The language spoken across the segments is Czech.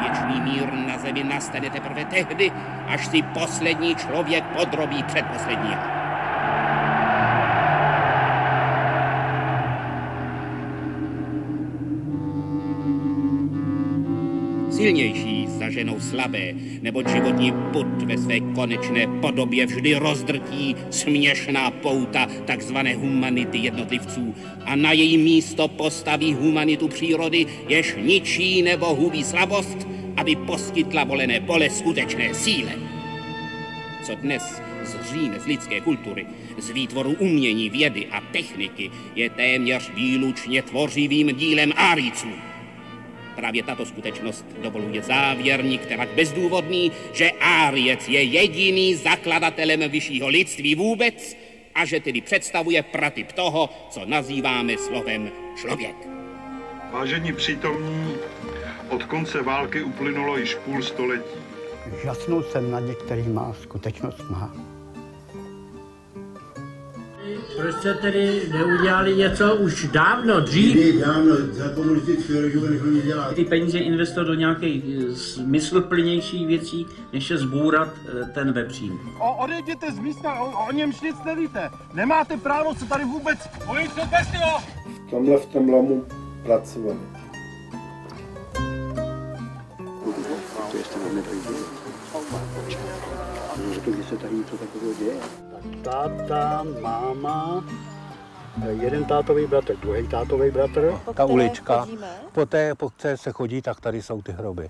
Věčný mír na zemi nastane teprve tehdy, až si poslední člověk podrobí předposledního. Silnější zaženou slabé, neboť životní pud ve své konečné podobě vždy rozdrtí směšná pouta takzvané humanity jednotlivců a na její místo postaví humanitu přírody, jež ničí nebo hubí slabost, aby poskytla volené pole skutečné síle. Co dnes zříne z lidské kultury, z výtvoru umění, vědy a techniky, je téměř výlučně tvořivým dílem Árijců. Právě tato skutečnost dovoluje závěr nikterak bezdůvodný, že Árijec je jediný zakladatelem vyššího lidství vůbec a že tedy představuje pratyp toho, co nazýváme slovem člověk. Vážení přítomní, od konce války uplynulo již půl století. Žasnul jsem nad některýma, skutečnost má. Proč jste tedy neudělali něco už dávno, dřív? Dávno, za komunistického režimu než oni dělat. Ty peníze investovat do nějakých smysluplnějších věcí, než je zbourat ten vepřín. Odejděte z místa, o němž nic nevíte. Nemáte právo se tady vůbec pojít do festivalu. V tom lomu pracovali. To ještě nám nedojde. Řekl, že se tady něco takového děje. Táta, máma, jeden tátový bratr, druhý tátový bratr. Ta ulička, po které se chodí, tak tady jsou ty hroby.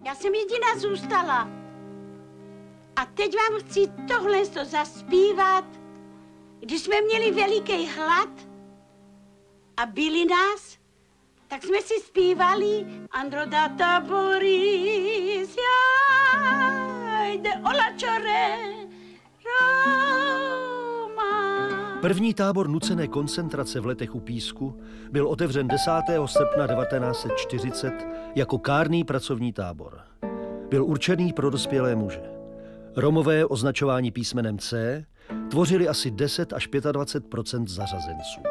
Já jsem jediná zůstala. A teď vám chci tohle zaspívat. Když jsme měli veliký hlad a byli nás, tak jsme si zpívali Androdata Boris, jde Olačore, Roma. První tábor nucené koncentrace v Letech u Písku byl otevřen 10. srpna 1940 jako kárný pracovní tábor. Byl určený pro dospělé muže. Romové, označování písmenem C, tvořili asi 10 až 25% zařazenců.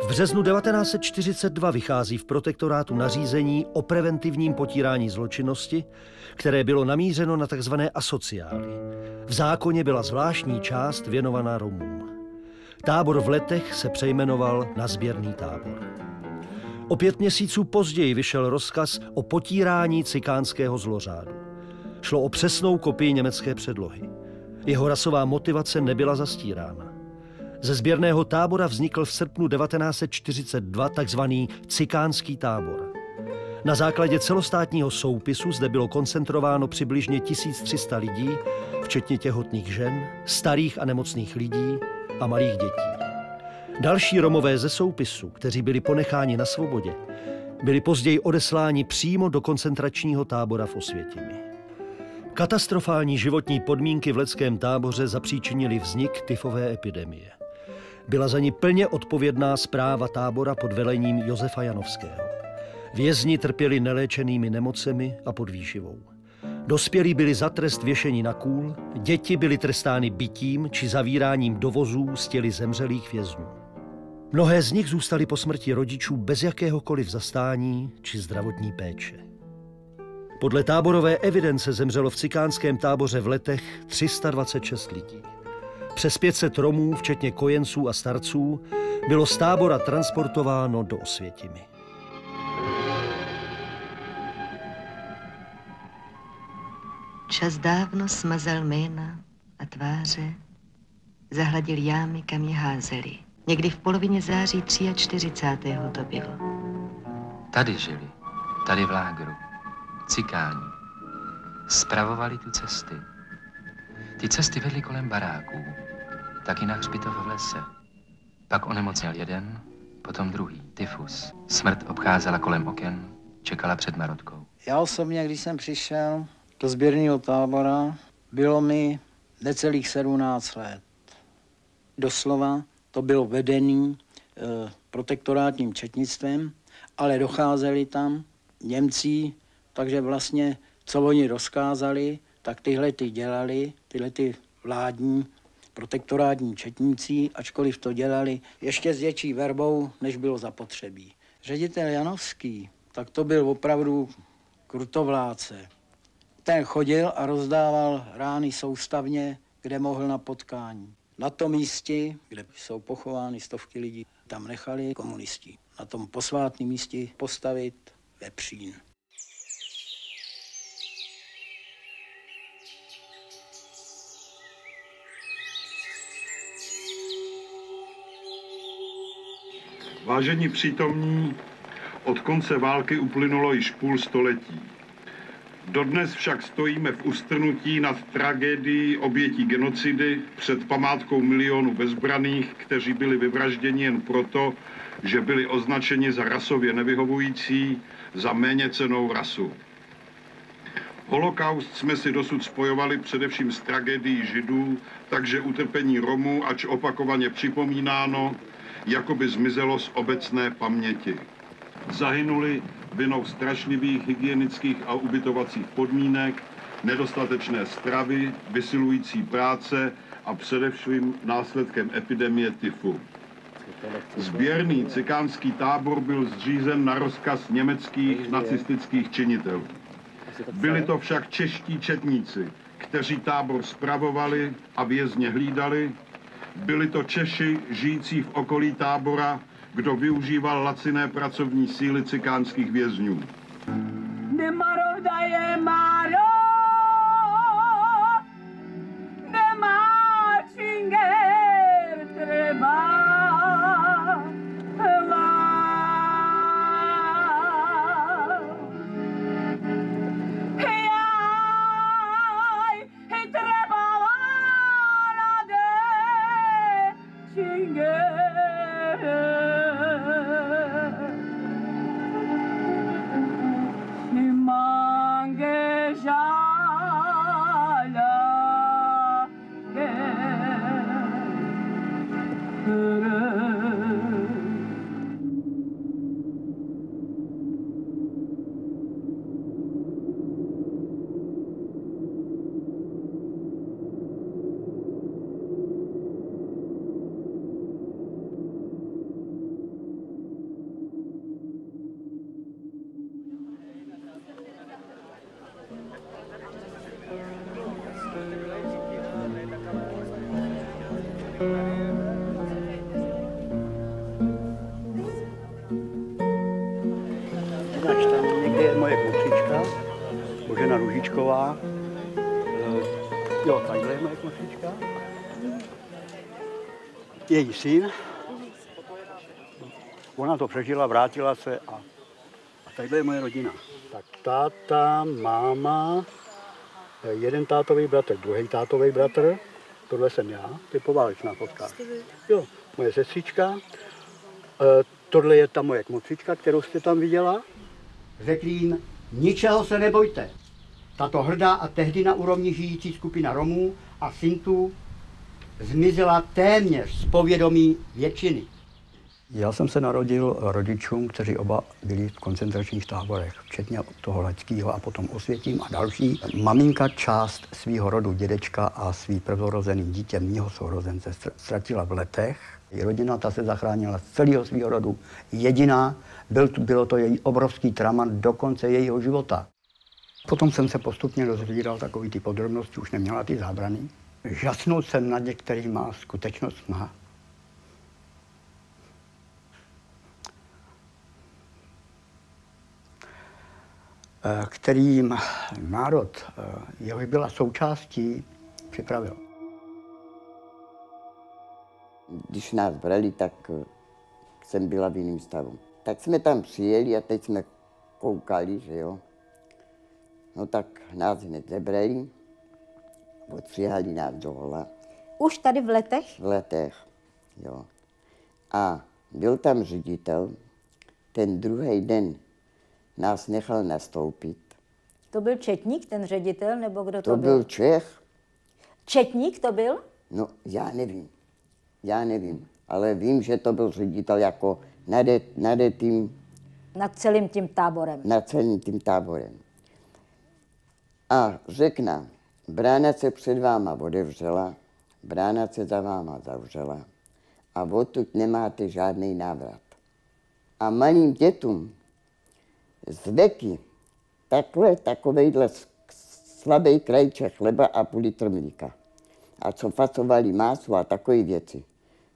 V březnu 1942 vychází v protektorátu nařízení o preventivním potírání zločinnosti, které bylo namířeno na tzv. Asociály. V zákoně byla zvláštní část věnovaná Romům. Tábor v Letech se přejmenoval na sběrný tábor. O 5 měsíců později vyšel rozkaz o potírání cikánského zlořádu. Šlo o přesnou kopii německé předlohy. Jeho rasová motivace nebyla zastírána. Ze sběrného tábora vznikl v srpnu 1942 takzvaný cikánský tábor. Na základě celostátního soupisu zde bylo koncentrováno přibližně 1300 lidí, včetně těhotných žen, starých a nemocných lidí a malých dětí. Další Romové ze soupisu, kteří byli ponecháni na svobodě, byli později odesláni přímo do koncentračního tábora v Osvětimi. Katastrofální životní podmínky v Letském táboře zapříčinily vznik tyfové epidemie. Byla za ní plně odpovědná správa tábora pod velením Josefa Janovského. Vězni trpěli neléčenými nemocemi a podvýživou. Dospělí byli za trest věšeni na kůl, děti byly trestány bitím či zavíráním do vozů s těly zemřelých vězňů. Mnohé z nich zůstaly po smrti rodičů bez jakéhokoliv zastání či zdravotní péče. Podle táborové evidence zemřelo v cikánském táboře v Letech 326 lidí. Přes 500 Romů, včetně kojenců a starců, bylo z tábora transportováno do Osvětimi. Čas dávno smazal jména a tváře, zahladil jámy, kam je házeli. Někdy v polovině září 43. to bylo. Tady žili, tady v lágru, cikáni. Spravovali tu cesty. Ty cesty vedly kolem baráků, taky na hřbitov v lese. Pak onemocněl jeden, potom druhý, tyfus. Smrt obcházela kolem oken, čekala před Marotkou. Já osobně, když jsem přišel do sběrného tábora, bylo mi necelých 17 let. Doslova to bylo vedený protektorátním četnictvem, ale docházeli tam Němci, takže vlastně, co oni rozkázali, tak tyhle ty dělali, tyhle ty vládní protektorátní četníci, ačkoliv to dělali ještě s větší verbou, než bylo zapotřebí. Ředitel Janovský, tak to byl opravdu krutovládce. Ten chodil a rozdával rány soustavně, kde mohl na potkání. Na tom místě, kde jsou pochovány stovky lidí, tam nechali komunisti. Na tom posvátném místě postavit vepřín. Vážení přítomní, od konce války uplynulo již půl století. Dodnes však stojíme v ustrnutí nad tragédií obětí genocidy před památkou milionů bezbranných, kteří byli vyvražděni jen proto, že byli označeni za rasově nevyhovující, za méněcennou rasu. Holokaust jsme si dosud spojovali především s tragédií Židů, takže utrpení Romů, ač opakovaně připomínáno, jakoby zmizelo z obecné paměti. Zahynuli vinou strašlivých hygienických a ubytovacích podmínek, nedostatečné stravy, vysilující práce a především následkem epidemie tyfu. Sběrný cikánský tábor byl zřízen na rozkaz německých nacistických činitelů. Byli to však čeští četníci, kteří tábor spravovali a vězně hlídali. Byli to Češi žijící v okolí tábora, kdo využíval laciné pracovní síly cikánských vězňů. Někde je moje kmotřička, Božena Růžičková. Jo, takhle je moje kmotřička. Její syn. Ona to přežila, vrátila se a tadyhle je moje rodina. Tak táta, máma, jeden tátový bratr, druhý tátový bratr, tohle jsem já, ty poválečná fotka. Jo, moje sestřička, tohle je ta moje kmotřička, kterou jste tam viděla. Řekl jim, ničeho se nebojte. Tato hrdá a tehdy na úrovni žijící skupina Romů a Sintů zmizela téměř z povědomí většiny. Já jsem se narodil rodičům, kteří oba byli v koncentračních táborech, včetně toho Leckýho a potom Osvětím a další. Maminka část svého rodu, dědečka a svý prvorozený dítě, mýho sourozence, ztratila v Letech. Její rodina ta se zachránila z celého svého rodu. Jediná, bylo to její obrovský trauma do konce jejího života. Potom jsem se postupně dozvídal takový ty podrobnosti, už neměla ty zábrany. Žasnul jsem nad některýma skutečnostma. Kterým národ, jehož byla součástí, připravil. Když nás brali, tak jsem byla v jiném stavu. Tak jsme tam přijeli a teď jsme koukali, že jo. No tak nás hned zebrali, odstřihali nás do hola. Už tady v Letech? V Letech, jo. A byl tam ředitel, ten druhý den nás nechal nastoupit. To byl četník, ten ředitel, nebo kdo to byl? To byl Čech. Četník to byl? No, já nevím, ale vím, že to byl ředitel jako nad celým tím táborem. Nad celým tím táborem. A řekl nám, brána se před váma otevřela, brána se za váma zavřela a odtud nemáte žádný návrat. A malým dětům z veky takovejhle slabý krajček chleba a půl litr mlíka. A co facovali másu a takové věci.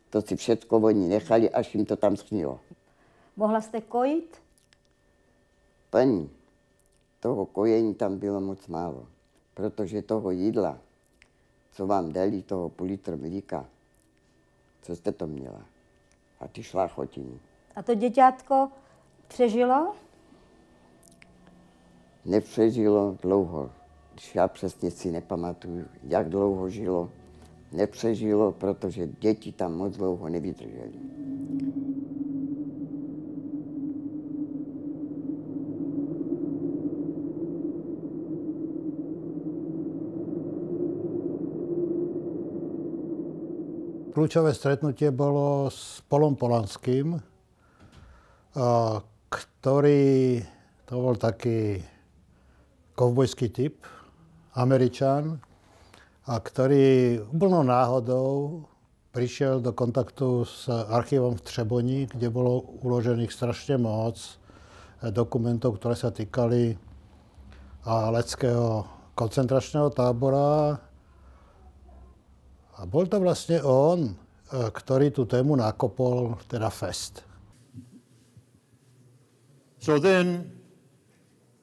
To si všecko oni nechali, až jim to tam schnilo. Mohla jste kojit? Paní, toho kojení tam bylo moc málo, protože toho jídla, co vám dali, toho půl litr mlíka, co jste to měla? A ty šláchotiny. A to děťátko přežilo? Nepřežilo dlouho. Když já přesně si nepamatuju, jak dlouho žilo. Nepřežilo, protože děti tam moc dlouho nevydržely. Kľúčové stretnutie bolo s Polom Polanským, ktorý, to bol taký kovbojský typ, Američan, a ktorý úplnou náhodou prišiel do kontaktu s archívom v Třeboni, kde bolo uložených strašne moc dokumentov, ktoré sa týkali Leckého koncentračného tábora. A bol to vlastne on, ktorý tú tému nakopol, teda fest. So then,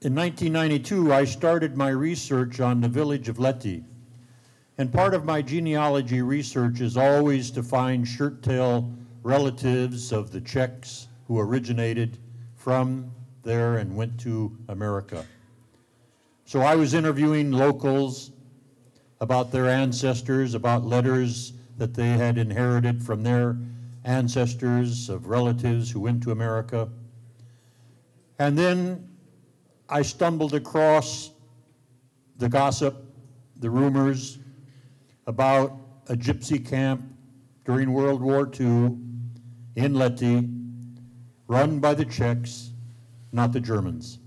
in 1992, I started my research on the village of Lety. And part of my genealogy research is always to find shirt-tail relatives of the Czechs who originated from there and went to America. So I was interviewing locals about their ancestors, about letters that they had inherited from their ancestors of relatives who went to America. And then I stumbled across the gossip, the rumors about a gypsy camp during World War II in Lety, run by the Czechs, not the Germans.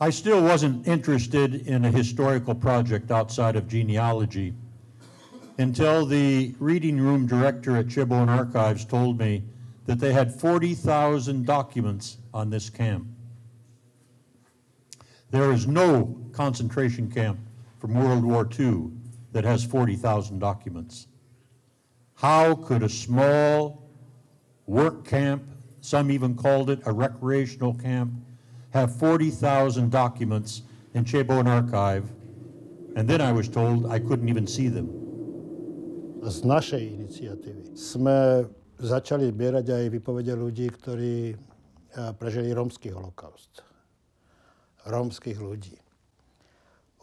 I still wasn't interested in a historical project outside of genealogy until the reading room director at Cheboen Archives told me that they had 40,000 documents on this camp. There is no concentration camp from World War II that has 40,000 documents. How could a small work camp, some even called it a recreational camp, have 40,000 documents in Cheboen Archive, and then I was told I couldn't even see them. Z našej iniciatívy sme začali zbierať aj výpovede ľudí, ktorí prežili rómsky holokaust. Rómskych ľudí.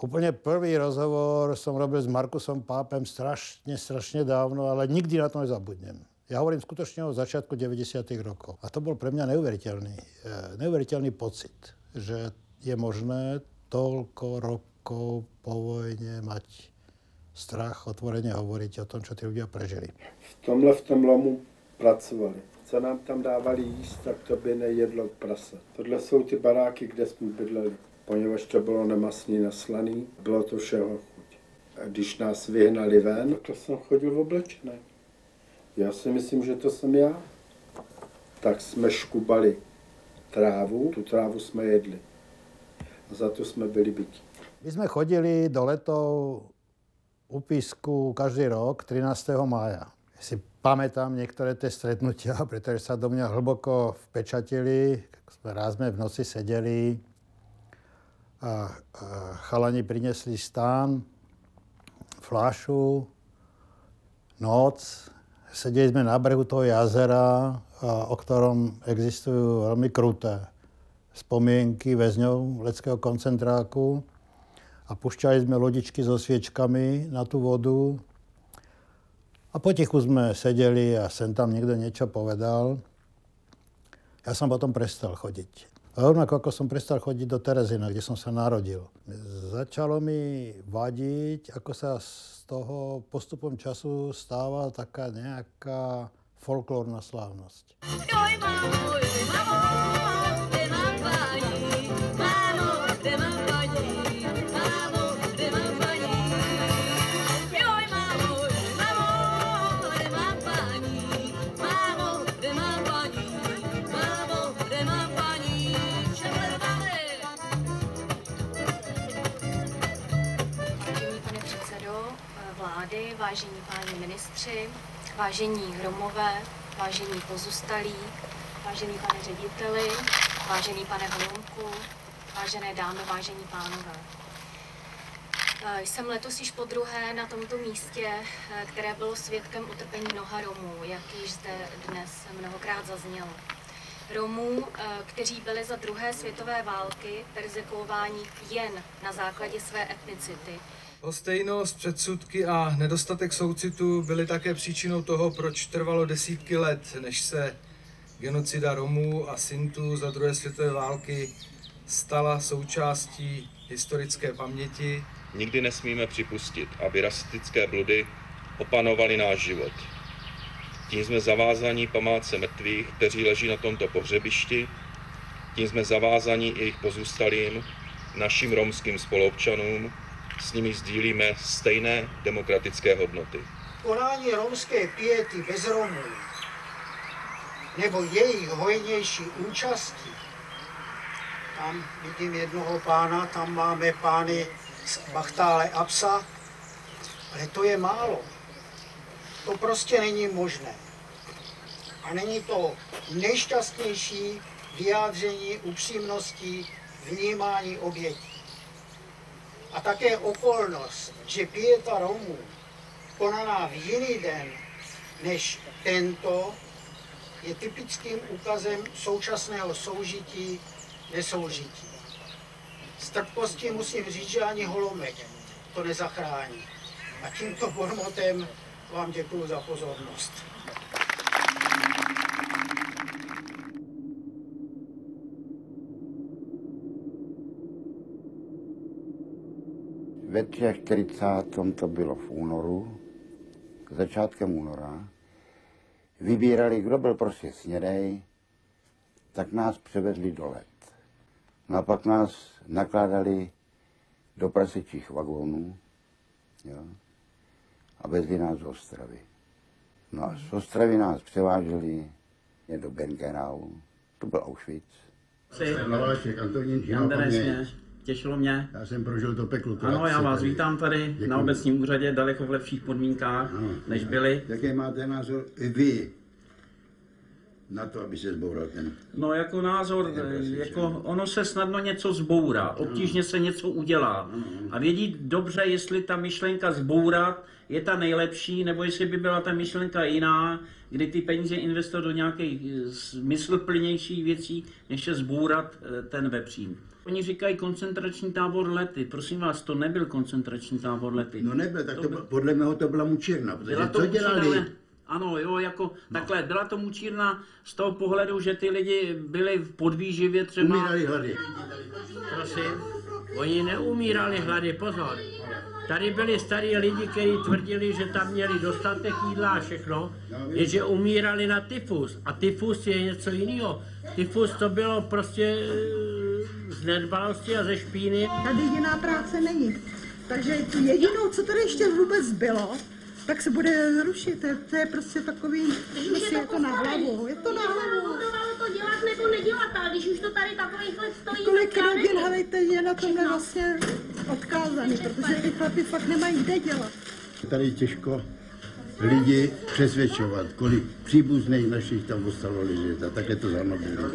Úplne prvý rozhovor som robil s Markusom Pápem strašne dávno, ale nikdy na to nezabudnem. Ja hovorím skutočne o začiatku 90. rokov. A to bol pre mňa neuveriteľný pocit, že je možné toľko rokov po vojne mať strach otvorene hovoriť o tom, čo tí ľudia prežili. V tom lomu pracovali. Co nám tam dávali jíst, tak to by nejedlo prase. Tohle jsou ty baráky, kde jsme bydleli. Poněvadž to bylo nemastný, naslaný, bylo to všeho chuť. A když nás vyhnali ven, to jsem chodil oblečený. Já si myslím, že to jsem já. Tak jsme škubali trávu, tu trávu jsme jedli. A za to jsme byli byti. My sme chodili do Letov u Písku každý rok 13. mája. Si pamätám niektoré tie stretnutia, pretože sa do mňa hlboko vpečatili. Raz sme v noci sedeli a chalani prinesli stán, fľašu, noc. Sedeli sme na brehu toho jazera, o ktorom existujú veľmi kruté spomienky väzňov Leckého koncentráku. A pušťali sme lodičky so sviečkami na tú vodu. A potichu sme sedeli a sem tam niekto niečo povedal. Ja som potom prestal chodiť. A rovnako ako som prestal chodiť do Terezína, kde som sa narodil. Začalo mi vadiť, ako sa z toho postupom času stáva taká nejaká folklórna slávnosť. Vážení páni ministři, vážení hromové, vážení pozůstalí, vážený pane řediteli, vážený pane Holomku, vážené dámy, vážení pánové. Jsem letos již podruhé na tomto místě, které bylo svědkem utrpení mnoha Romů, jak již zde dnes mnohokrát zaznělo. Romů, kteří byli za druhé světové války perzekuováni jen na základě své etnicity. Lhostejnost, předsudky a nedostatek soucitu byly také příčinou toho, proč trvalo desítky let, než se genocida Romů a Sintů za druhé světové války stala součástí historické paměti. Nikdy nesmíme připustit, aby rasistické bludy opanovaly náš život. Tím jsme zavázaní památce mrtvých, kteří leží na tomto pohřebišti, tím jsme zavázaní i jejich pozůstalým, našim romským spoluobčanům, s nimi sdílíme stejné demokratické hodnoty. Konání romské piety bez Romů nebo jejich hojnější účasti, tam vidím jednoho pána, tam máme pány z Bachtále a Psa, ale to je málo. To prostě není možné. A není to nejšťastnější vyjádření upřímnosti vnímání obětí. A také okolnost, že pieta Romů, konaná v jiný den než tento, je typickým ukazem současného soužití, nesoužití. Z trpkosti musím říct, že ani Holomek to nezachrání. A tímto bormotem vám děkuju za pozornost. Ve 43. to bylo v únoru, začátkem února, vybírali, kdo byl prostě snědej, tak nás převezli do Let. No a pak nás nakládali do prasečích vagónů, jo, a vezli nás z Ostravy. No a z Ostravy nás převáželi do Birkenau, to byl Auschwitz. Těšilo mě. Já jsem prožil to peklo. Ano, já vás vítám tady Děkuji. Na obecním úřadě daleko v lepších podmínkách, než byly. Jaký máte názor i vy na to, aby se zboural ten? No jako názor, jako ono se snadno něco zbourá, obtížně se něco udělá. A vědí dobře, jestli ta myšlenka zbourat je ta nejlepší, nebo jestli by byla ta myšlenka jiná, kdy ty peníze investovat do nějakých smysluplnějších věcí, než je zbourat ten vepřín. Oni říkají koncentrační tábor Lety. Prosím vás, to nebyl koncentrační tábor Lety. No nebyl, tak to podle mého to byla mučírna. Byla to co dělali? Ano, jo, jako takhle, byla to mučírna z toho pohledu, že ty lidi byli v podvýživě třeba. Umírali hlady. Prosím. Oni neumírali hlady, pozor. Tady byli starí lidi, kteří tvrdili, že tam měli dostatek jídla a všechno, jenže umírali na tyfus. A tyfus je něco jiného. Tyfus to bylo prostě z nedbalosti a ze špíny. Tady jiná práce není. Takže jedinou, co tady ještě vůbec bylo, tak se bude rušit. To je prostě takový, prostě je to na hlavu. Je to na hlavu. To dělat nebo nedělat, ale když už to tady takovýhle stojí. Kolik rodin, helejte, je na tomhle vlastně odkázaný, protože ty chlapi fakt nemají kde dělat. Tady těžko lidi přesvědčovat, kolik příbuzných našich tam ostalo ležet a také to zanobilo.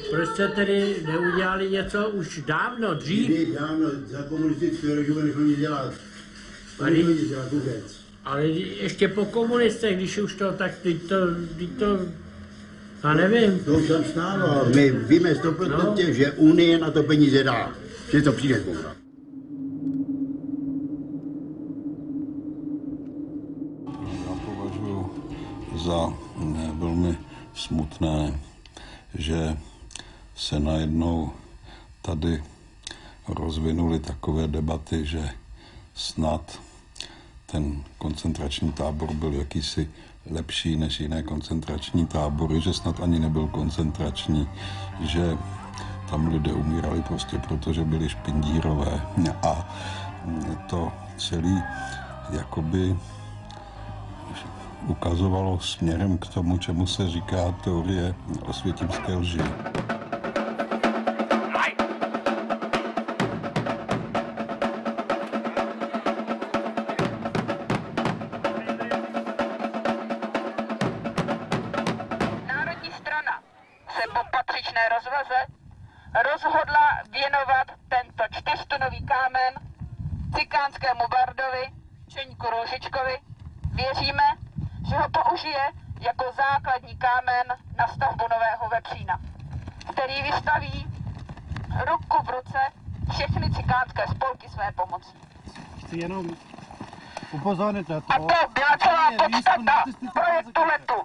Proč jste tedy neudělali něco už dávno, dřív? Dávno, za komunistického režimu nechlo nic dělat. To nechlo nic dělat vůbec. Ale ještě po komunistech, když už to, tak teď to já nevím. To už tam stálo, ale my víme 100%, že Unie na to peníze dá, že to přijde zbourat. Já považuji za velmi smutné, že se najednou tady rozvinuly takové debaty, že snad ten koncentrační tábor byl jakýsi lepší než jiné koncentrační tábory, že snad ani nebyl koncentrační, že tam lidé umírali prostě proto, že byli špindírové. A to celé jakoby ukazovalo směrem k tomu, čemu se říká teorie osvětimské lži. rozhodla věnovat tento 4-tunový kámen cikánskému bardovi Čeňku Růžičkovi. Věříme, že ho použije jako základní kámen na stavbu nového Vepřína, který vystaví ruku v ruce všechny cikánské spolky své pomoci. Chci jenom upozornit na to. A to byla celá podstata projektu Letu.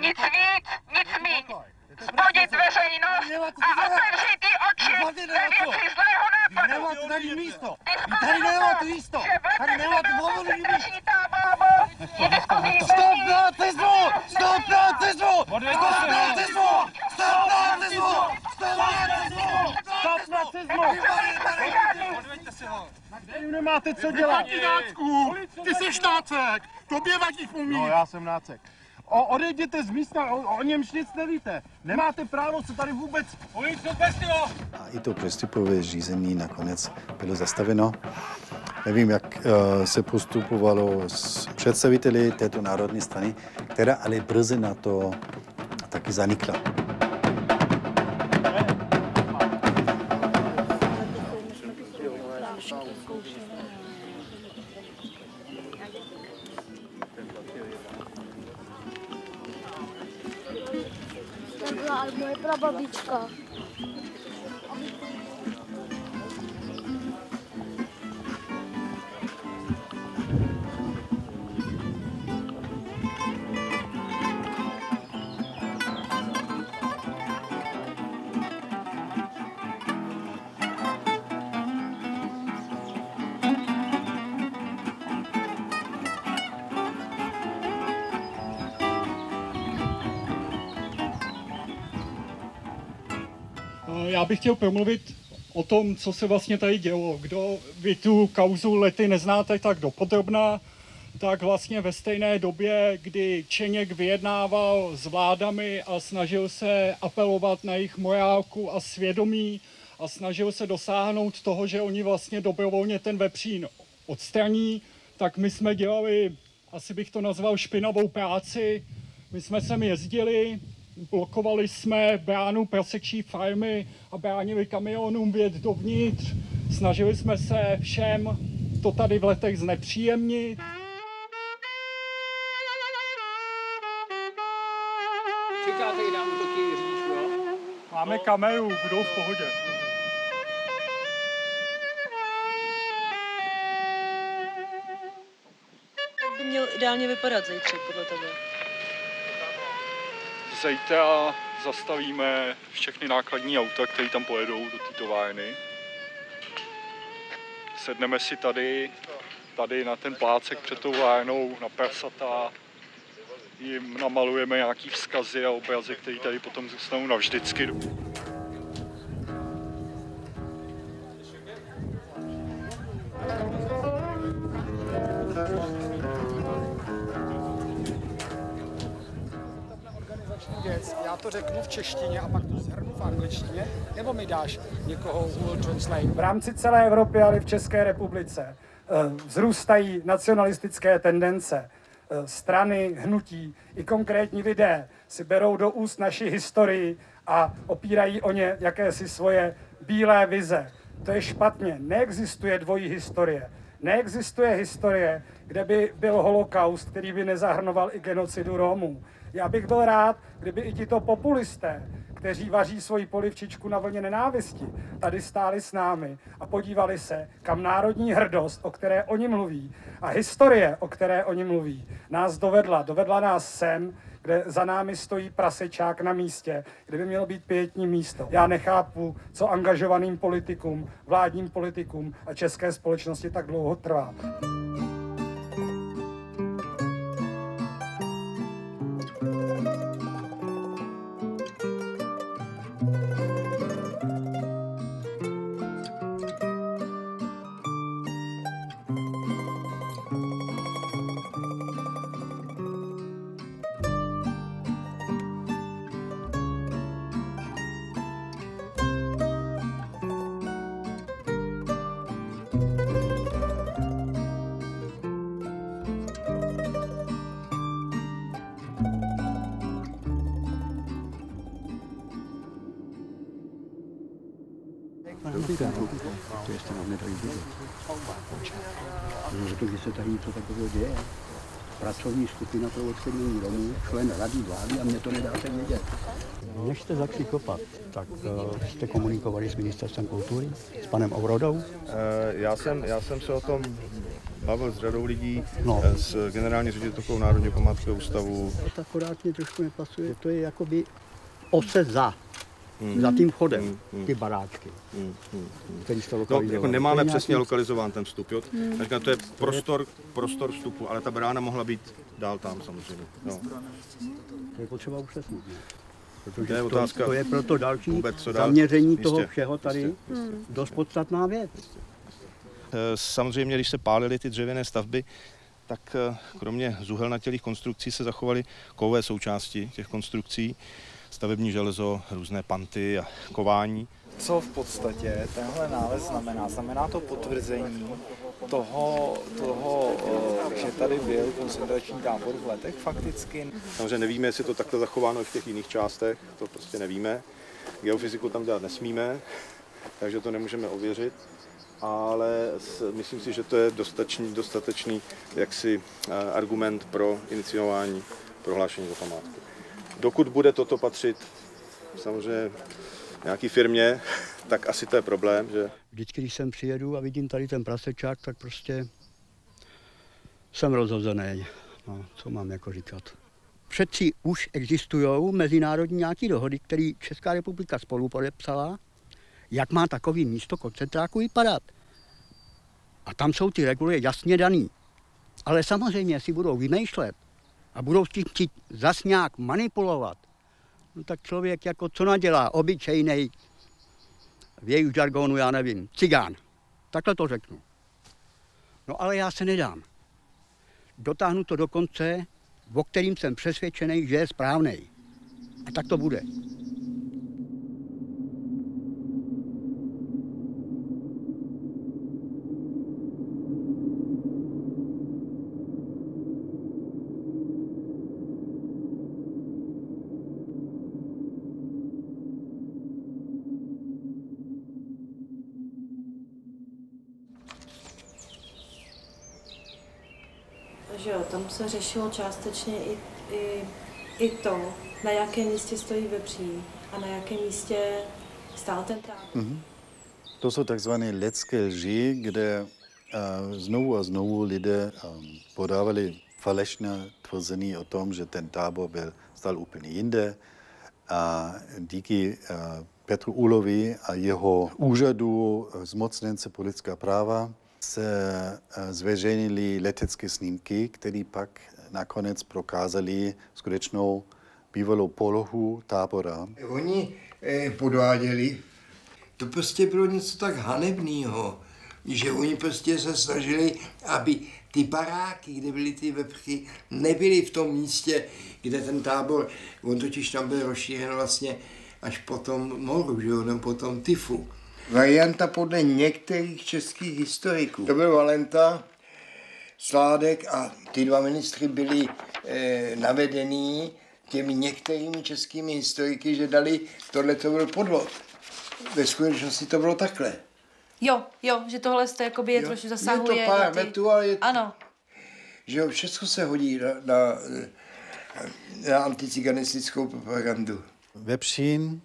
Nic víc, nic míň. Spodit veřejnost a otevřít jí oči ve věci zlého nápadu. Nemáte tady místo. Tady nemáte místo. Tady nemáte povolení místo. Je diskuzí. Stop nacismu! Stop nacismu! Stop nacismu! Stop nacismu! Stop nacismu! Stop nacismu! Odveďte si ho. Tady nemáte co dělat. Ty jsi nácek, tobě vadí umí. No, já jsem nácek. Odejděte z místa, o němž nic nevíte. Nemáte právo se tady vůbec... A i to přestupové řízení nakonec bylo zastaveno. Nevím, jak se postupovalo s představiteli této národní strany, která ale brzy na to taky zanikla. To byla moje prababička. Já bych chtěl promluvit o tom, co se vlastně tady dělo. Kdo vy tu kauzu Lety neznáte tak dopodrobna, tak vlastně ve stejné době, kdy Čeněk vyjednával s vládami a snažil se apelovat na jejich morálku a svědomí a snažil se dosáhnout toho, že oni vlastně dobrovolně ten vepřín odstraní, tak my jsme dělali, asi bych to nazval špinavou práci. My jsme sem jezdili, blokovali jsme bránu prasekčí farmy a bránili kamionům vjet dovnitř. Snažili jsme se všem to tady v Letech znepříjemnit. Čekáte i na útoky řidičů, jo? Máme kameru, budou v pohodě. Jak by měl ideálně vypadat zítřek podle tebe? Zítra zastavíme všechny nákladní auta, které tam pojedou do té továrny. sedneme si tady na ten plácek před tou várnou, na prasata, jim namalujeme nějaký vzkazy a obrazy, které tady potom zůstanou navždycky. Věc. Já to řeknu v češtině a pak to shrnu v angličtině, nebo mi dáš někoho Google Translate? V rámci celé Evropy, ale v České republice vzrůstají nacionalistické tendence. Strany, hnutí i konkrétní lidé si berou do úst naši historii a opírají o ně jakési svoje bílé vize. To je špatně. Neexistuje dvojí historie. Neexistuje historie, kde by byl holokaust, který by nezahrnoval i genocidu Romů. Já bych byl rád, kdyby i tito populisté, kteří vaří svoji polivčičku na vlně nenávisti, tady stáli s námi a podívali se, kam národní hrdost, o které oni mluví, a historie, o které oni mluví, nás dovedla. Dovedla nás sem, kde za námi stojí prasečák na místě, kde by mělo být pietní místo. Já nechápu, co angažovaným politikům, vládním politikům a české společnosti tak dlouho trvá. To ještě nám nedají vidět. Řekl, že se tady něco takového děje. Pracovní skupina pro odškodnění Romů, člen rady vlády a mě to nedáte vědět. Než jste začali kopat, tak jste komunikovali s ministerstvem kultury, s panem Ourodou? Já jsem se o tom bavil s řadou lidí, s generální ředitelkou Národního památkového ústavu. To akorát mě trošku nepasuje. To je jakoby ose za tím vchodem, ty baráčky, který jste lokalizovali. Jako nemáme přesně lokalizován ten vstup, jo? To je prostor vstupu, ale ta brána mohla být dál tam samozřejmě. No. To je potřeba upřesnit. Protože to je otázka, to je proto další zaměření toho všeho tady dost podstatná věc. Samozřejmě, když se pálily ty dřevěné stavby, tak kromě zuhelnatělých konstrukcí se zachovaly kovové součásti těch konstrukcí, stavební železo, různé panty a kování. Co v podstatě tenhle nález znamená? Znamená to potvrzení toho, že tady byl koncentrační tábor v Letech fakticky? Samozřejmě nevíme, jestli to takhle zachováno i v těch jiných částech, to prostě nevíme. Geofyziku tam dělat nesmíme, takže to nemůžeme ověřit, ale myslím si, že to je dostatečný jaksi argument pro iniciování prohlášení za památku. Dokud bude toto patřit samozřejmě nějaký firmě, tak asi to je problém, že? Vždycky, když sem přijedu a vidím tady ten prasečák, tak prostě jsem rozhozený. No, co mám jako říkat? Přeci už existují mezinárodní nějaké dohody, které Česká republika spolu podepsala, jak má takový místo koncentráku vypadat. A tam jsou ty reguly jasně daný. Ale samozřejmě si budou vymýšlet a budou s tím chtít zas nějak manipulovat, no tak člověk jako co nadělá, obyčejnej, v jejich žargonu, já nevím, cigán. Takhle to řeknu. No ale já se nedám. Dotáhnu to do konce, o kterým jsem přesvědčený, že je správnej. A tak to bude. Že jo, tam se řešilo částečně i to, na jakém místě stojí vepří a na jakém místě stál ten tábor. To jsou takzvané lidské lži, kde znovu a znovu lidé podávali falešné tvrzení o tom, že ten tábor stál úplně jinde. A díky Petru Uhlovi a jeho úřadu zmocněnce pro lidská práva zveřejnili letecké snímky, které pak nakonec prokázali skutečnou bývalou polohu tábora. Oni podváděli. To prostě bylo něco tak hanebného, že oni prostě se snažili, aby ty baráky, kde byly ty vepři, nebyly v tom místě, kde ten tábor, on totiž tam byl rozšířen vlastně až po tom moru, že jo, nebo po tom tyfu. Varianta podle některých českých historiků. To byl Valenta, Sládek a ty dva ministři byli navedení těmi některými českými historiky, že dali, tohle to byl podvod. Ve skutečnosti to bylo takhle. Jo, že tohle jste jakoby je trošku zasahuje. Je to pár metrů, ale je... Ano. Že jo, všechno se hodí na anticiganistickou propagandu. Vepřín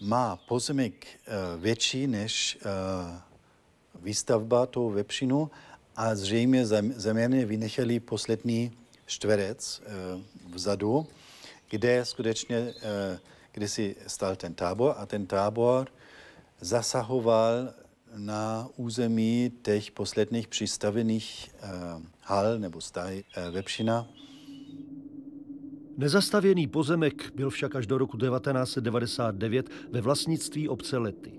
má pozemek větší než výstavba toho Vepřínu a zřejmě záměrně vynechali poslední čtverec vzadu, kde skutečně kdysi stal ten tábor a ten tábor zasahoval na území těch posledních přistavených hal nebo stáj Vepřína. Nezastavěný pozemek byl však až do roku 1999 ve vlastnictví obce Lety.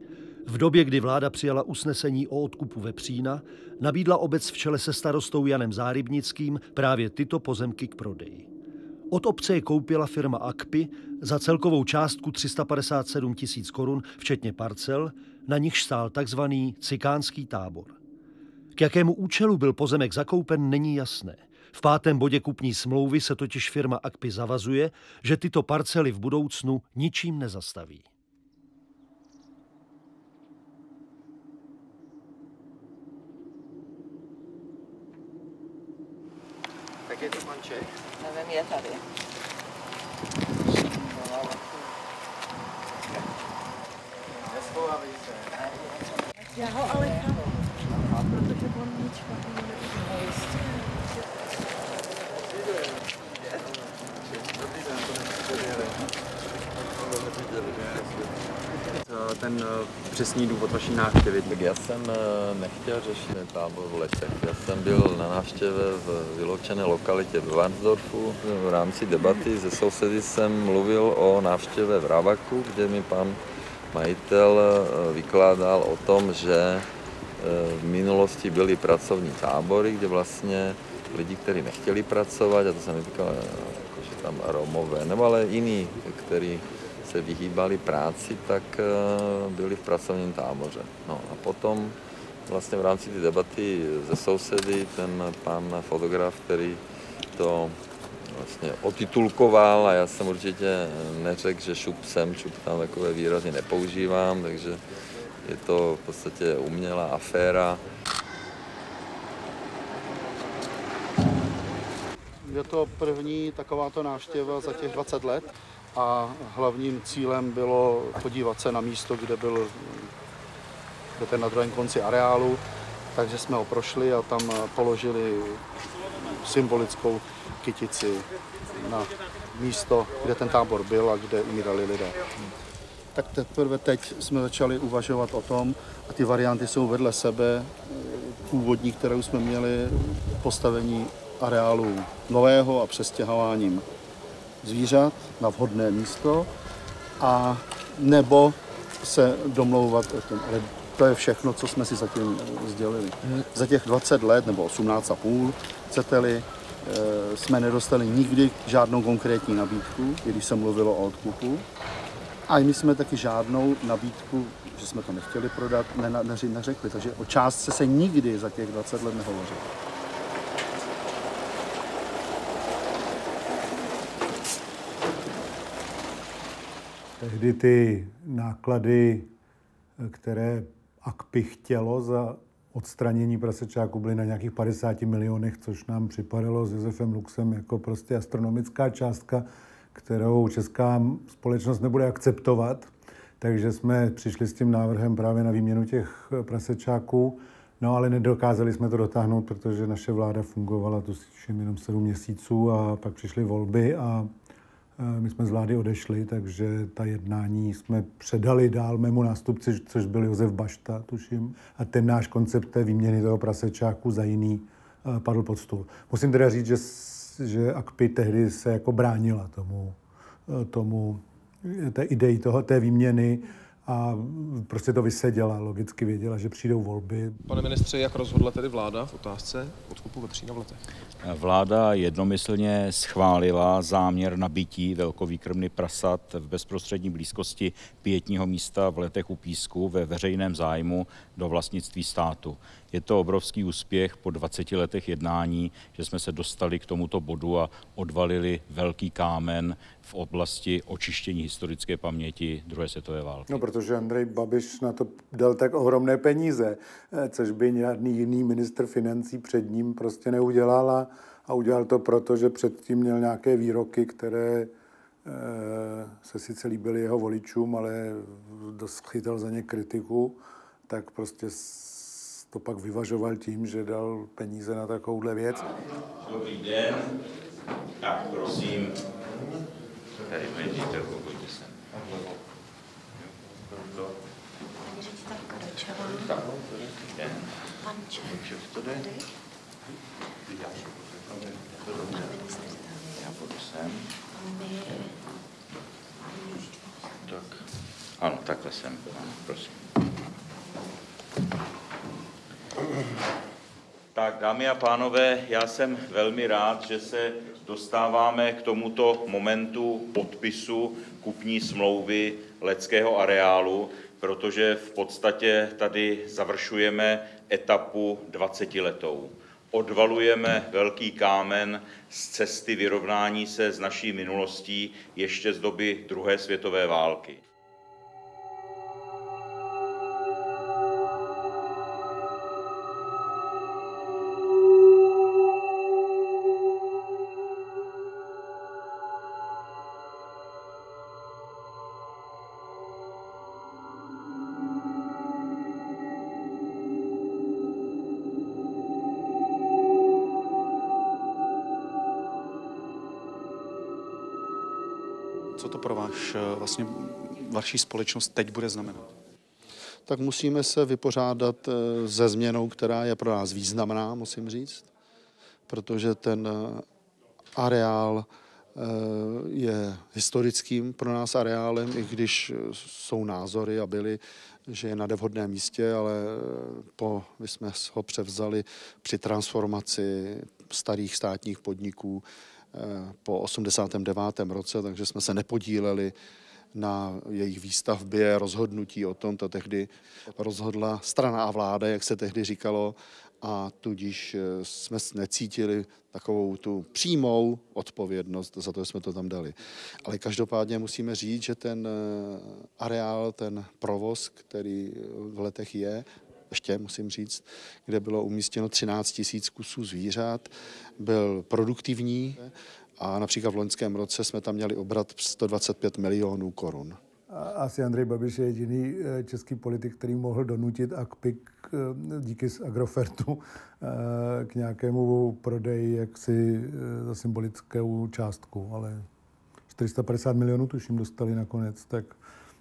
V době, kdy vláda přijala usnesení o odkupu Vepřína, nabídla obec v čele se starostou Janem Zárybnickým právě tyto pozemky k prodeji. Od obce je koupila firma Akpi za celkovou částku 357 000 korun, včetně parcel, na nichž stál takzvaný cikánský tábor. K jakému účelu byl pozemek zakoupen, není jasné. V 5. bodě kupní smlouvy se totiž firma Akpi zavazuje, že tyto parcely v budoucnu ničím nezastaví. Tak je to pan Čech? Nevím, je tady. Neschovávají se. Já ho ale chápu, protože on nic špatného nedělá. Ten přesný důvod vaší návštěvy. Tak já jsem nechtěl řešit tábor v Letech. Já jsem byl na návštěvě v vyloučené lokalitě v Varnsdorfu. V rámci debaty se sousedy jsem mluvil o návštěvě v Ravaku, kde mi pan majitel vykládal o tom, že v minulosti byly pracovní tábory, kde vlastně lidi, kteří nechtěli pracovat, a to jsem říkal, že tam Romové, nebo ale jiní, kteří se vyhýbali práci, tak byli v pracovním táboře. No a potom vlastně v rámci té debaty ze sousedy ten pan fotograf, který to vlastně otitulkoval, a já jsem určitě neřekl, že šup sem, šup tam, takové výrazy nepoužívám, takže je to v podstatě umělá aféra. Je to první takováto návštěva za těch 20 let a hlavním cílem bylo podívat se na místo, kde byl ten na druhém konci areálu, takže jsme ho prošli a tam položili symbolickou kytici na místo, kde ten tábor byl a kde umírali lidé. Tak teprve teď jsme začali uvažovat o tom, a ty varianty jsou vedle sebe, původní, kterou jsme měli, postavení areálu nového a přestěhováním zvířat na vhodné místo a nebo se domlouvat o tom. Ale to je všechno, co jsme si zatím sdělili. Za těch 20 let, nebo 18,5, chcete-li, jsme nedostali nikdy žádnou konkrétní nabídku, když se mluvilo o odkupu. A my jsme taky žádnou nabídku, že jsme to nechtěli prodat, neřekli. Takže o částce se nikdy za těch 20 let nehovořilo. Tehdy ty náklady, které Akpi chtělo za odstranění prasečáku, byly na nějakých 50 milionech, což nám připadalo s Josefem Luxem jako prostě astronomická částka, kterou česká společnost nebude akceptovat. Takže jsme přišli s tím návrhem právě na výměnu těch prasečáků, no ale nedokázali jsme to dotáhnout, protože naše vláda fungovala tuším jenom 7 měsíců a pak přišly volby a My jsme z vlády odešli, takže ta jednání jsme předali dál mému nástupci, což byl Josef Bašta, tuším. A ten náš koncept té výměny toho prasečáku za jiný padl pod stůl. Musím teda říct, že AKPI tehdy se jako bránila té ideji té výměny a prostě to vyseděla, logicky věděla, že přijdou volby. Pane ministře, jak rozhodla tedy vláda v otázce odkupu vepřína v Letech? Vláda jednomyslně schválila záměr nabití velkovýkrmny prasat v bezprostřední blízkosti pietního místa v Letech u Písku ve veřejném zájmu do vlastnictví státu. Je to obrovský úspěch po 20 letech jednání, že jsme se dostali k tomuto bodu a odvalili velký kámen v oblasti očištění historické paměti druhé světové války. No, protože Andrej Babiš na to dal tak ohromné peníze, což by žádný jiný ministr financí před ním prostě neudělal a udělal to proto, že předtím měl nějaké výroky, které se sice líbily jeho voličům, ale dost chytal za ně kritiku, tak prostě to pak vyvažoval tím, že dal peníze na takovouhle věc. Dobrý den. Tak, prosím. Tady měříte, pojďte sem. Dobrý den. To jde? Já budu sem. Tak. Ano, takhle sem. Ano, prosím. Tak, dámy a pánové, já jsem velmi rád, že se dostáváme k tomuto momentu podpisu kupní smlouvy Letského areálu, protože v podstatě tady završujeme etapu 20letou. Odvalujeme velký kámen z cesty vyrovnání se s naší minulostí ještě z doby druhé světové války. Co to pro vaši společnost teď bude znamenat? Tak musíme se vypořádat se změnou, která je pro nás významná, musím říct, protože ten areál je historickým pro nás areálem, i když jsou názory a byly, že je na nevhodném místě, ale my jsme ho převzali při transformaci starých státních podniků po 89. roce, takže jsme se nepodíleli na jejich výstavbě, rozhodnutí o tom, to tehdy rozhodla strana a vláda, jak se tehdy říkalo, a tudíž jsme necítili takovou tu přímou odpovědnost, za to jsme to tam dali. Ale každopádně musíme říct, že ten areál, ten provoz, který v Letech je, ještě musím říct, kde bylo umístěno 13 000 kusů zvířat, byl produktivní a například v loňském roce jsme tam měli obrat 125 milionů korun. Asi Andrej Babiš je jediný český politik, který mohl donutit AKPI díky Agrofertu k nějakému prodeji jaksi za symbolickou částku, ale 450 milionů tuším dostali nakonec, tak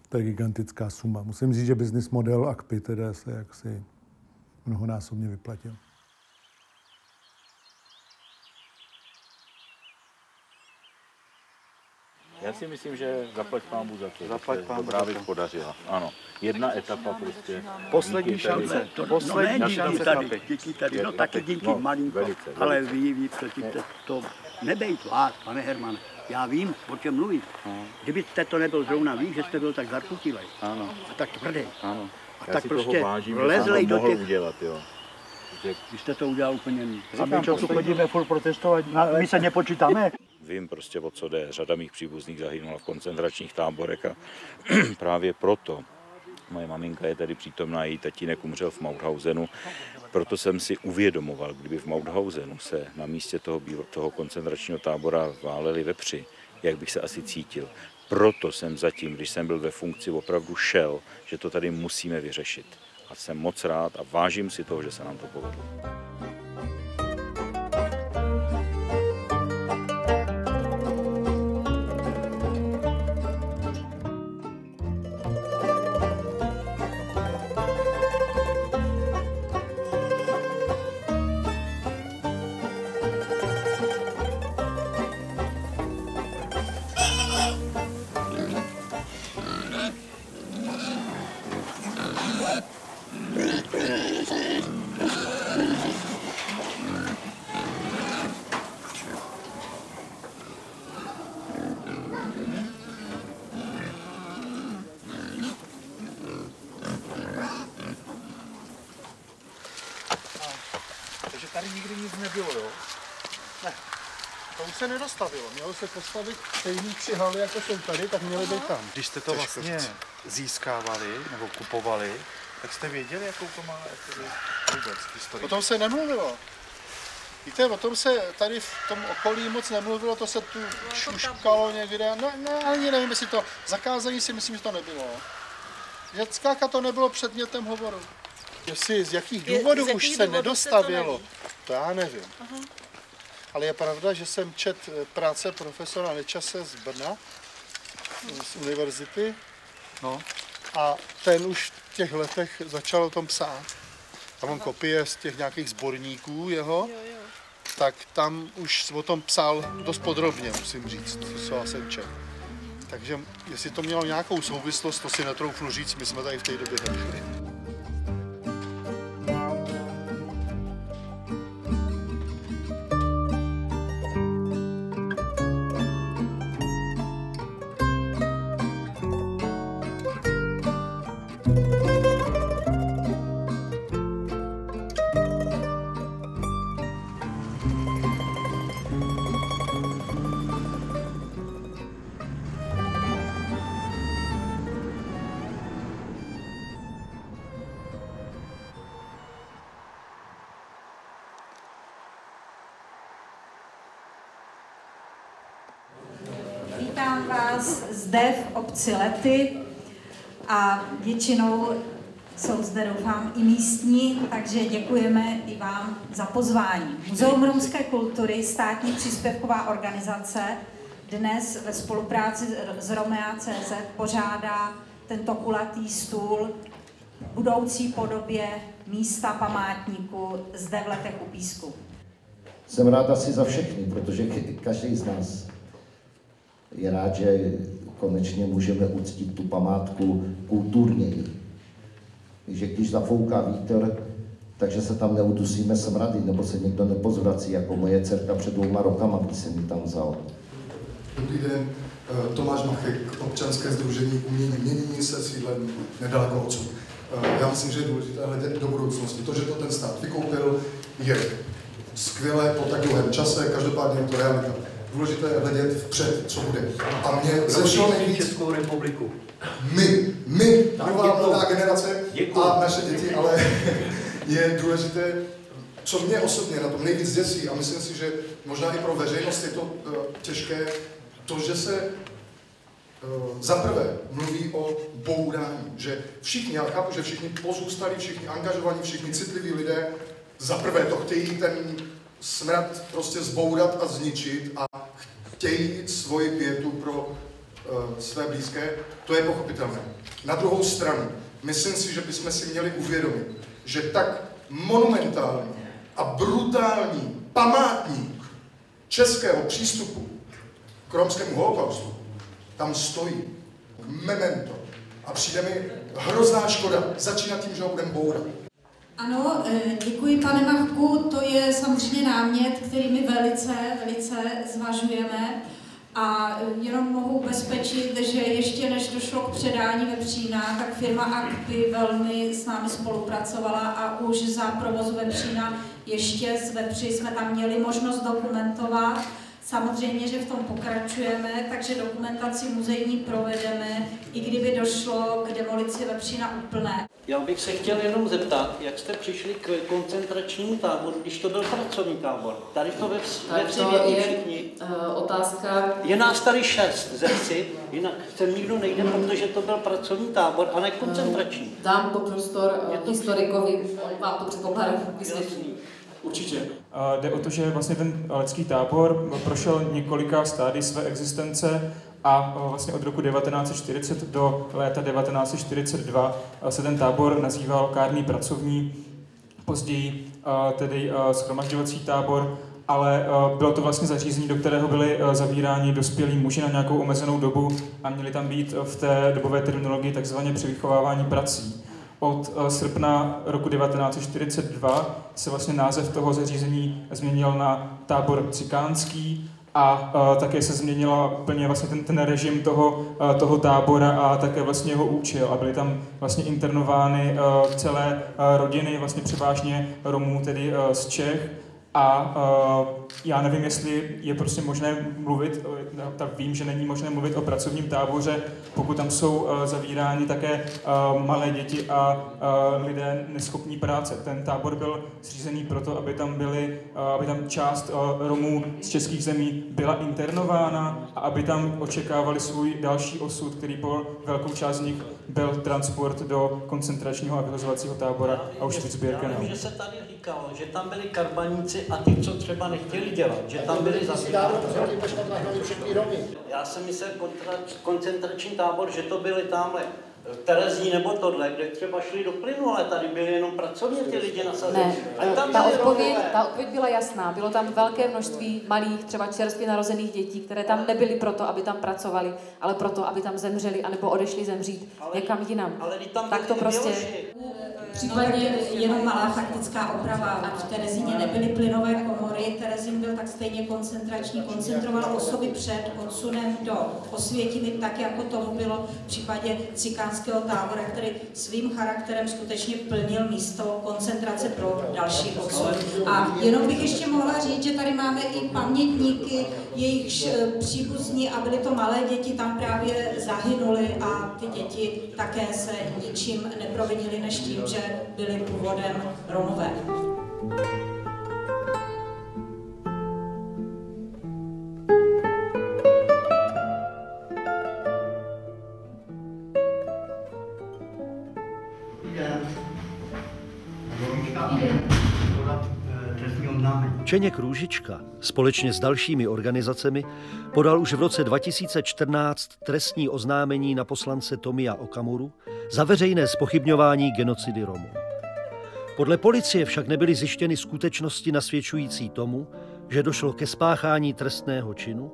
to je gigantická suma. Musím říct, že business model AKPI teda se jaksi mnohonásobně vyplatil. Já si myslím, že zaplať pánbůh za to. Zaplať pánbůh právě podařila. Ano. Jedna etapa prostě. Poslední šance. Díky tady. No taky díky malinko. Ale vy přetíte to nebejt vás, pane Hermane. Já vím, o čem mluvím. Kdybyste to nebyl zrovna vy, že jste byl tak zarputilej. Ano. A tak tvrdý. Ano. A tak prostě vlezlej do těch... udělat, jo. Vy jste to udělal úplně mý. A my čo tu chodíme furt protestovat, my se nepočítáme. Vím prostě, o co jde. Řada mých příbuzných zahynula v koncentračních táborech a právě proto moje maminka je tady přítomná, její tatínek umřel v Mauthausenu. Proto jsem si uvědomoval, kdyby v Mauthausenu se na místě toho koncentračního tábora váleli vepři, jak bych se asi cítil. Proto jsem zatím, když jsem byl ve funkci, opravdu šel, že to tady musíme vyřešit. A jsem moc rád a vážím si toho, že se nám to povedlo. tady nikdy nic nebylo, jo? Ne. To už se nedostavilo. Mělo se postavit stejný 3 haly, jako jsou tady, tak měly být tam. Když jste to vlastně získávali nebo kupovali, tak jste věděli, jakou to má vůbec historii? O tom se nemluvilo. Víte, o tom se tady v tom okolí moc nemluvilo, to se tu šuškalo někde. Ne, ani nevím, jestli to zakázání si myslím, že to nebylo. Že skáka to nebylo předmětem hovoru. Jestli z jakých důvodů už se nedostavilo, to já nevím. Aha. Ale je pravda, že jsem čet práce profesora Nečase z Brna, z univerzity, no, a ten už v těch letech začal o tom psát. Tam mám kopie z těch nějakých sborníků jeho, tak tam už o tom psal dost podrobně, musím říct, co já jsem čet. Takže jestli to mělo nějakou souvislost, to si netroufnu říct, my jsme tady v té době nebyli. Vítám vás zde v obci Lety a většinou jsou zde, doufám, i místní, takže děkujeme i vám za pozvání. Muzeum romské kultury, státní příspěvková organizace, dnes ve spolupráci s Romea.cz pořádá tento kulatý stůl v budoucí podobě místa památníku zde v Letech u Písku. Jsem rád asi za všechny, protože každý z nás je rád, že konečně můžeme uctít tu památku kulturněji. Že když zafouká vítr, takže se tam neudusíme smrady, nebo se někdo nepozvrací, jako moje dcerka před 2 rokama, když jsem ji tam vzal. Dobrý den, Tomáš Machek, občanské sdružení Umění mění se sídlem nedaleko odsud. Já myslím, že je důležité hledět do budoucnosti. To, že to ten stát vykoupil, je skvělé po tak dlouhém čase, každopádně je to realita. Důležité je hledět vpřed, co bude. A mě ze všeho nejvíc... Českou republiku. My, nová mladá generace a naše děti, ale je důležité, co mě osobně na tom nejvíc děsí, a myslím si, že možná i pro veřejnost je to těžké, to, že se zaprvé mluví o bourání, že všichni, já chápu, že všichni pozůstali, všichni angažovaní, všichni citliví lidé, zaprvé to chtějí ten smrad prostě zbourat a zničit a chtějí svoji pietu pro své blízké, to je pochopitelné. Na druhou stranu, myslím si, že bychom si měli uvědomit, že tak monumentální a brutální památník českého přístupu k romskému holokaustu tam stojí. Memento. A přijde mi hrozná škoda začínat tím, že ho budeme bourat. Ano, děkuji, pane Machku, to je samozřejmě námět, který my velice zvažujeme a jenom mohu ubezpečit, že ještě než došlo k předání vepřína, tak firma Akpy velmi s námi spolupracovala a už za provozu vepřína ještě z vepři jsme tam měli možnost dokumentovat. Samozřejmě, že v tom pokračujeme, takže dokumentaci muzejní provedeme, i kdyby došlo k demolici vepřína úplné. Já bych se chtěl jenom zeptat, jak jste přišli k koncentračnímu táboru, když to byl pracovní tábor. Tady to ve vsi vědí všichni. Otázka... Je nás tady 6 ze vsi, jinak sem nikdo nejde, protože to byl pracovní tábor a ne koncentrační. Dám to prostor historikovi, on vám to předpokládá vysvětlí. Určitě. Jde o to, že vlastně ten lecký tábor prošel několika stádií své existence a vlastně od roku 1940 do léta 1942 se ten tábor nazýval kárný pracovní, později tedy shromažďovací tábor, ale bylo to vlastně zařízení, do kterého byli zavíráni dospělí muži na nějakou omezenou dobu a měli tam být v té dobové terminologii takzvaně při vychovávání prací. Od srpna roku 1942 se vlastně název toho zařízení změnil na tábor cikánský a také se změnila úplně vlastně ten režim toho tábora a také vlastně jeho účel. A byly tam vlastně internovány celé rodiny, vlastně převážně Romů, tedy z Čech. A já nevím, jestli je prostě možné mluvit, tak vím, že není možné mluvit o pracovním táboře, pokud tam jsou zavíráni také malé děti a lidé neschopní práce. Ten tábor byl zřízený proto, aby tam část Romů z českých zemí byla internována a aby tam očekávali svůj další osud, který po velkou část z nich byl transport do koncentračního a vyhozovacího tábora Auschwitz-Birkenau. Že se tady říkalo, že tam byli karbaníci a ty, co třeba nechtěli dělat, že tam byli zavíráni. Já jsem myslel koncentrační tábor, že to byli tamhle Terezí nebo tohle, kde třeba šli do plynu, ale tady byli jenom pracovně ty lidi nasazení. Ne, ta odpověď byla jasná. Bylo tam velké množství malých, třeba čerstvě narozených dětí, které tam nebyly proto, aby tam pracovali, ale proto, aby tam zemřeli, anebo odešli zemřít někam jinam. Tak to prostě... Případně jenom malá faktická oprava. V Terezíně nebyly plynové komory, Terezín byl tak stejně koncentrační, koncentroval osoby před odsunem do Osvětimi, tak jako tomu bylo v případě cikánského tábora, který svým charakterem skutečně plnil místo koncentrace pro další odsun. A jenom bych ještě mohla říct, že tady máme i pamětníky, jejichž příbuzní a byly to malé děti, tam právě zahynuli a ty děti také se ničím neprovinily než tím, že byli původem Romové. Čeněk Růžička společně s dalšími organizacemi podal už v roce 2014 trestní oznámení na poslance Tomia Okamuru za veřejné zpochybňování genocidy Romů. Podle policie však nebyly zjištěny skutečnosti nasvědčující tomu, že došlo ke spáchání trestného činu,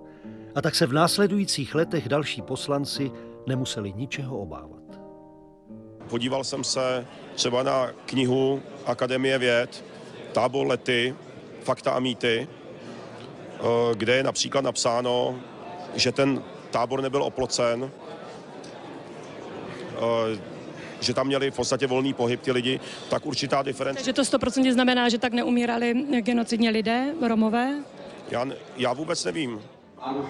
a tak se v následujících letech další poslanci nemuseli ničeho obávat. Podíval jsem se třeba na knihu Akademie věd Tábor Lety, Fakta a mýty, kde je například napsáno, že ten tábor nebyl oplocen, že tam měli v podstatě volný pohyb ty lidi, tak určitá diference. Takže to 100% znamená, že tak neumírali genocidně lidé, Romové? Já vůbec nevím. Ano,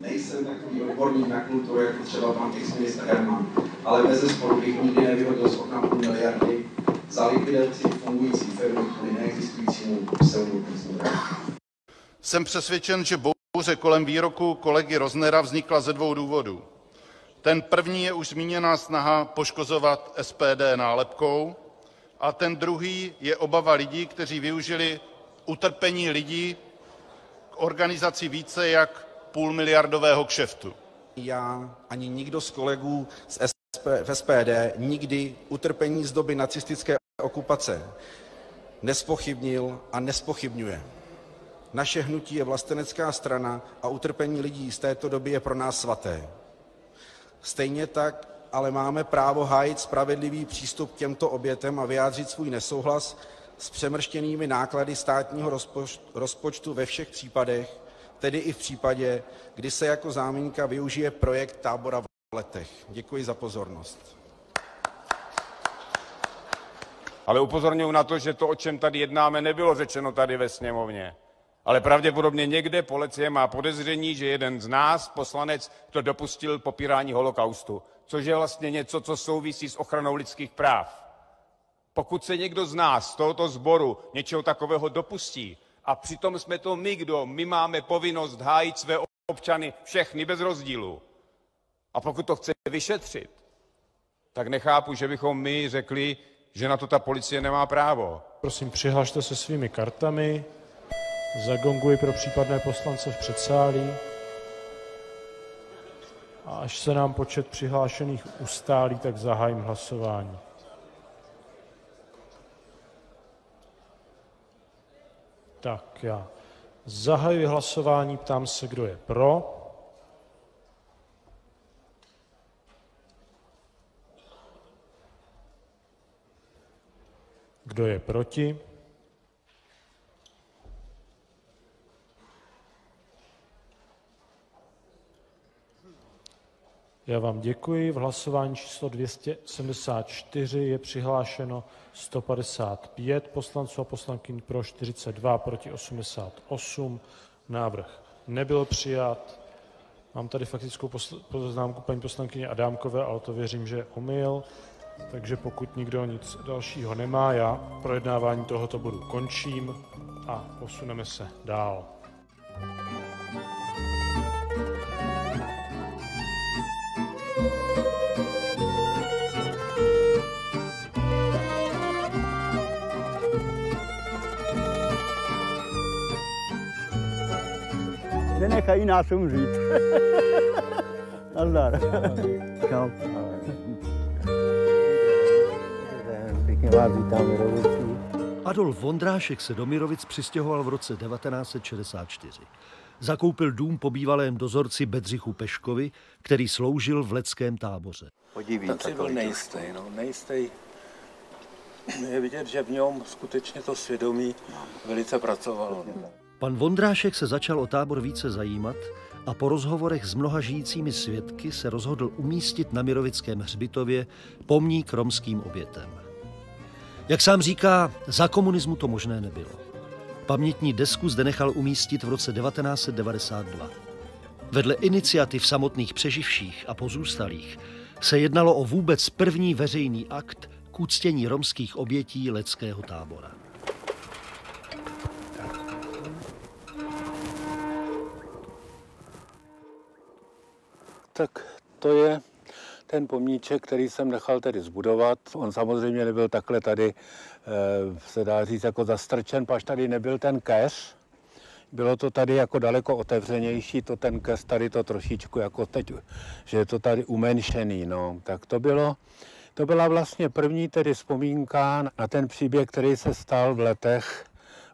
nejsem takový odborník na kulturu, jako třeba pan ex-ministr Herman, ale bezesporu bych nikdy nevyhodil z okna půl miliardy za likvidaci fungující firmy kvůli neexistujícímu pseudokrizmu. Jsem přesvědčen, že bouře kolem výroku kolegy Roznera vznikla ze dvou důvodů. Ten první je už zmíněná snaha poškozovat SPD nálepkou a ten druhý je obava lidí, kteří využili utrpení lidí k organizaci více jak půlmiliardového kšeftu. Já ani nikdo z kolegů v SPD nikdy utrpení z doby nacistické okupace nezpochybnil a nezpochybňuje. Naše hnutí je vlastenecká strana a utrpení lidí z této doby je pro nás svaté. Stejně tak ale máme právo hájit spravedlivý přístup k těmto obětem a vyjádřit svůj nesouhlas s přemrštěnými náklady státního rozpočtu ve všech případech, tedy i v případě, kdy se jako záminka využije projekt tábora v Letech. Děkuji za pozornost. Ale upozorňuji na to, že to, o čem tady jednáme, nebylo řečeno tady ve sněmovně. Ale pravděpodobně někde policie má podezření, že jeden z nás, poslanec, to dopustil popírání holokaustu, což je vlastně něco, co souvisí s ochranou lidských práv. Pokud se někdo z nás, z tohoto sboru, něčeho takového dopustí, a přitom jsme to my máme povinnost hájit své občany všechny bez rozdílu. A pokud to chce vyšetřit, tak nechápu, že bychom my řekli, že na to ta policie nemá právo. Prosím, přihlašte se svými kartami. Zagonguji pro případné poslance v předsálí. A až se nám počet přihlášených ustálí, tak zahájím hlasování. Tak já zahajuji hlasování, ptám se, kdo je pro. Kdo je proti? Já vám děkuji. V hlasování číslo 274 je přihlášeno 155 poslanců a poslankyň, pro 42, proti 88. Návrh nebyl přijat. Mám tady faktickou poznámku paní poslankyně Adámkové, ale to věřím, že je omyl. Takže pokud nikdo nic dalšího nemá, já projednávání tohoto bodu končím a posuneme se dál. Nenechají nás umřít. Nazdar. Čau. Pěkně vás vítám, Mirovici. Adolf Vondrášek se do Mirovic přistěhoval v roce 1964. Zakoupil dům po bývalém dozorci Bedřichu Peškovi, který sloužil v leteckém táboře. Tak si byl nejistý. Je vidět, že v něm skutečně to svědomí velice pracovalo. Pan Vondrášek se začal o tábor více zajímat a po rozhovorech s mnoha žijícími svědky se rozhodl umístit na Mirovickém hřbitově pomník romským obětem. Jak sám říká, za komunismu to možné nebylo. Pamětní desku zde nechal umístit v roce 1992. Vedle iniciativ samotných přeživších a pozůstalých se jednalo o vůbec první veřejný akt k uctění romských obětí leteckého tábora. Tak to je ten pomníček, který jsem nechal tedy zbudovat. On samozřejmě nebyl takhle tady, se dá říct, jako zastrčen, paž tady nebyl ten keř. Bylo to tady jako daleko otevřenější, to ten keř tady to trošičku jako teď, že je to tady umenšený, no. Tak to byla vlastně první tedy vzpomínka na ten příběh, který se stal v Letech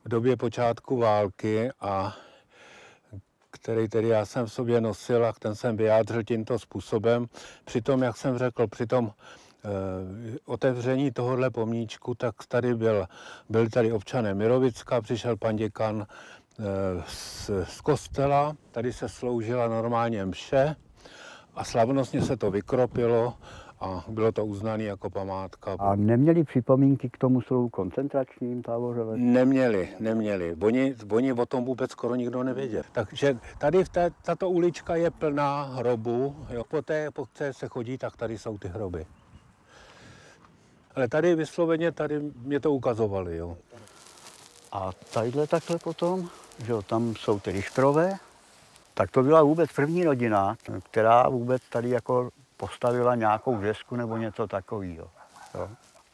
v době počátku války a který tedy já jsem v sobě nosil a ten jsem vyjádřil tímto způsobem. Přitom, jak jsem řekl, při tom otevření tohohle pomníčku, tak tady byl tady občané Mirovicka, přišel pan děkan z kostela, tady se sloužila normálně mše a slavnostně se to vykropilo a bylo to uznané jako památka. A neměli připomínky k tomu slovu koncentračním táboře? Neměli. Oni o tom vůbec skoro nikdo nevěděl. Takže tady tato ulička je plná hrobů. Jo. Po které se chodí, tak tady jsou ty hroby. Ale tady vysloveně, tady mě to ukazovali. Jo. A tadyhle takhle potom, že jo, tam jsou ty Richterové, tak to byla vůbec první rodina, která vůbec tady jako postavila nějakou desku nebo něco takového.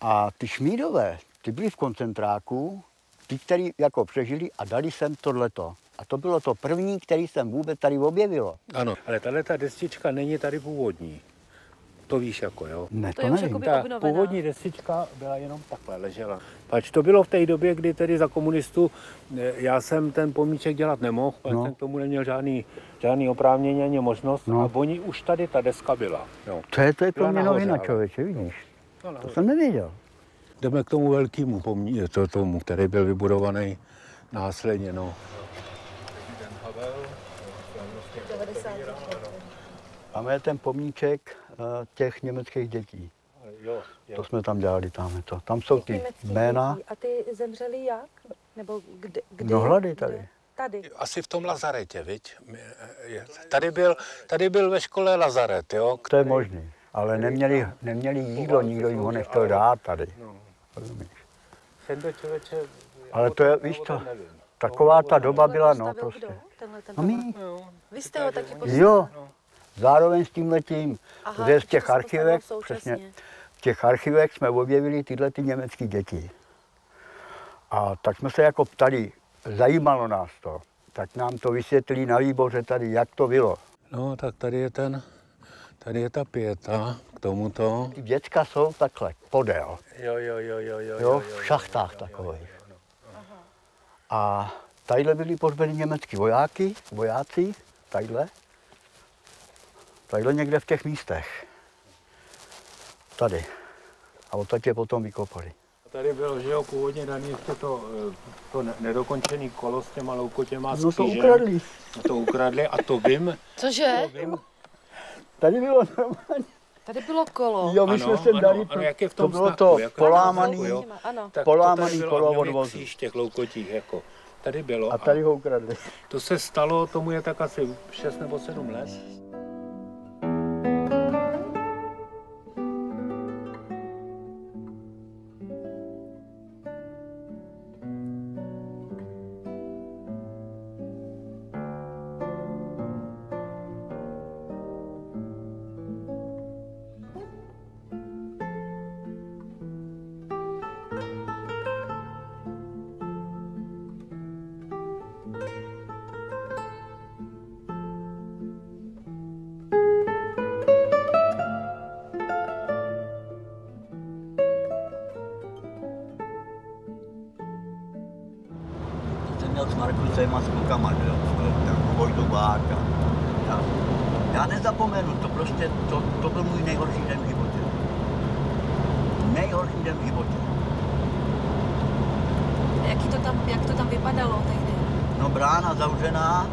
A ty Šmídové, ty byli v koncentráku, ty, kteří jako přežili a dali sem tohleto. A to bylo to první, který jsem vůbec tady objevilo. Ano, ale tato destička není tady původní. To víš jako, jo? Ne, to nevím. Ta původní destička byla jenom takhle, ležela. Pač to bylo v té době, kdy tedy za komunistů já jsem ten pomníček dělat nemohl, protože jsem k tomu neměl žádný oprávnění ani možnost. A oni už tady ta deska byla. Jo. To je pro mě novina, člověče, vidíš? To jsem nevěděl. Jdeme k tomu velkému tomu, který byl vybudovaný následně, no. Máme ten pomníček těch německých dětí. To jsme tam dělali, tam jsou ty jména. A ty zemřeli jak? Nebo kde? No hlady tady. Tady. Asi v tom lazaretě, viď? Tady byl ve škole lazaret, jo? To je možný, ale neměli jídlo, nikdo jim ho nechtěl dát tady. Ale to je, víš to, taková ta doba byla, no prostě. A my? Vy jste ho taky postavili? Jo, zároveň s tímhletím, protože z těch archivek, přesně, v těch archivech jsme objevili tyhle ty německé děti. A tak jsme se jako ptali, zajímalo nás to, tak nám to vysvětlí na výboře tady, jak to bylo. No, tak tady je ta pieta k tomuto. Ty děcka jsou takhle, podél. Jo, v šachtách takových. A tadyhle byli pohřbeni německý vojáci, tadyhle někde v těch místech. Tady. A odtud je potom vykopali. Tady bylo, že jo, původně daný ještě to nedokončený kolo s těma loukotěma s no to křížem. ukradli. To ukradli a to vím. Cože? Tady bylo normálně. Tady bylo kolo. Jo, my jsme se dali, jak je v tom to bylo znaku, to jak polámaný, polámaný kolo od vozu. Kříž těch loukotích, jako. Tady bylo. A tady ho ukradli. To se stalo, tomu je tak asi 6 nebo 7 let. Měl s Markusem a s klukama, jo, Vojtu Báka. Já nezapomenu, to prostě, to byl můj nejhorší den v životě. Nejhorší den v životě. Jak to tam vypadalo tehdy? No brána zavřená,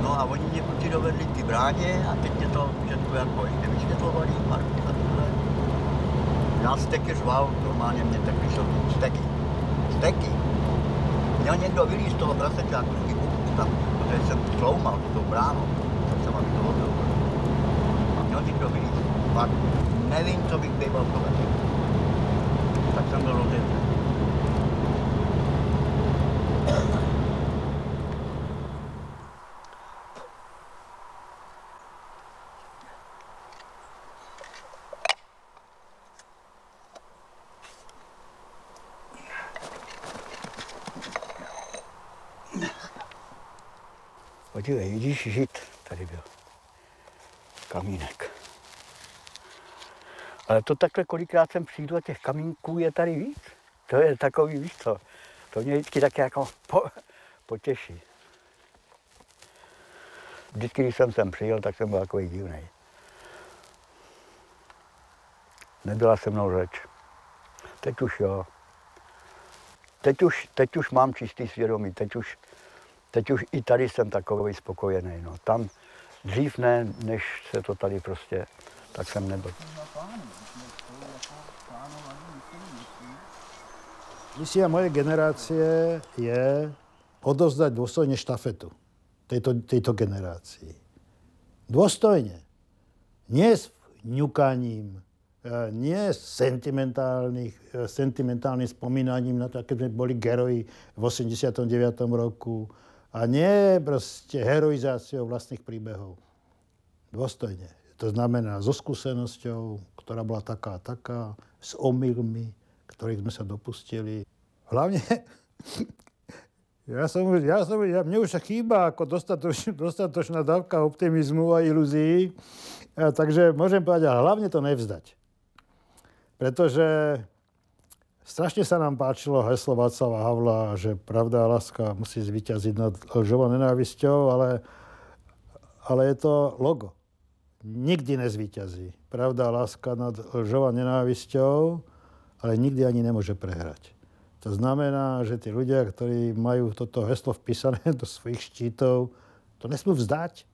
no a oni mě kluci dovedli k té bráně a teď mě to všechno jako ještě vysvětlovali, Markus a tohle. Já steky řval, normálně mě tak vyšel, steky. Měl někdo vylíz z toho prasečáku z těch buků tam, protože jsem sloumal tou bránou, tak jsem, aby to hodil. A měl někdo vylíz. Pak nevím, co bych býval tohle. Tak jsem byl rozjetý. Podívej, vidíš žid, tady byl kamínek. Ale to takhle kolikrát jsem přijdu a těch kamínků je tady víc. To je takový, víš co, to mě vždycky tak jako potěší. Vždycky, když jsem sem přijel, tak jsem byl takový divnej. Nebyla se mnou řeč. Teď už jo. Teď už mám čistý svědomí, teď už i tady jsem takový spokojený. No. Tam dřív ne, než se to tady prostě, tak jsem nebyl. Misia mojej generácie je odovzdať dôstojne štafetu tejto generácii. Dôstojne. Nie s ňukaním, nie s sentimentálnym spomínaním na to, keď sme boli geroji v 89. roku a nie proste heroizáciou vlastných príbehov. Dôstojne. To znamená so skúsenosťou, ktorá bola taká a taká, s omylmi, ktorých sme sa dopustili. Hlavne, mne už chýba ako dostatočná dávka optimizmu a ilúzií, takže môžem povedať, hlavne to nevzdať. Pretože strašne sa nám páčilo heslo Václava Havla, že pravda a láska musí zvíťaziť nad lžou a nenávisťou, ale je to logo. Nikdy nezvíťazí. Pravda a láska nad lžou a nenávisťou, ale nikdy ani nemôže prehrať. To znamená, že tí ľudia, ktorí majú toto heslo vpísané do svojich štítov, to nesmú vzdať.